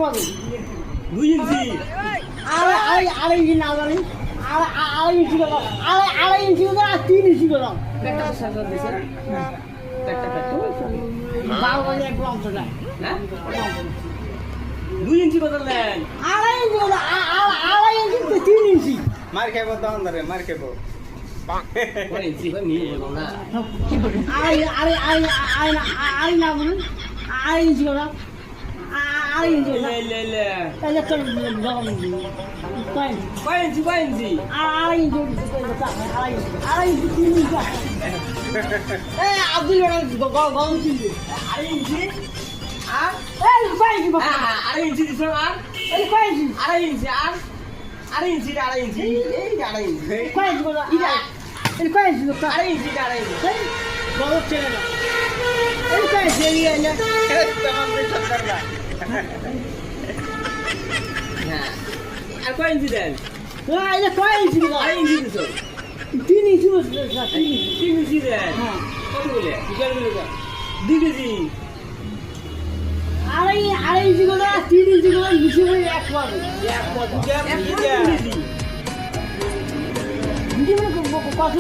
পাবে 2 ইঞ্চি আড়াই ইঞ্চি না জানি আড়াই ইঞ্চি করলাম আড়াই ইঞ্চি করলাম আর 3 ইঞ্চি করলাম পেটটা সাজা দিছে পেটটা বারো বাজে একটু অংশ নাই হ্যাঁ 2 ইঞ্চি বদলেন আড়াই ইঞ্চি করলাম আড়াই ইঞ্চি 3 ইঞ্চি মার খাইব তখন ধরে মার খাইব 1 ইঞ্চি করে নিয়ে যাবো না আড়াই না বলুন আড়াই ইঞ্চি করলাম আড়াই ইঞ্চি করলাম লে তাহলে চল জবাব কয় 5 ইঞ্চি আড়াই ইঞ্চি আড়াই ইঞ্চি 3 ইঞ্চি আব্দুল গরম চিনবে 2.5 ইঞ্চি আর কয় ইঞ্চি বাবা 2.5 ইঞ্চি দিছ আর কয় ইঞ্চি 2.5 ইঞ্চি আর 2.5 ইঞ্চি 2.5 ইঞ্চি এই 2.5 ইঞ্চি কয় ইঞ্চি বাবা কয় ইঞ্চি লোকটা 2.5 ইঞ্চি 2.5 ইঞ্চি গরম ছেলে না কয় ইঞ্চি তখন তুই সত্তর না হ্যাঁ আর কয় ইঞ্চি দেন কয় ইঞ্চি বাবা 2.5 ইঞ্চি দিছ 3 ইঞ্চি 3 ইঞ্চি দেন হ্যাঁ কত বলে 2 কেজি আড়াই ইঞ্চি গুলো 3 ইঞ্চি গুলো মিশে হয়ে এক পাবে এক কত কেজি দিদি মানে কত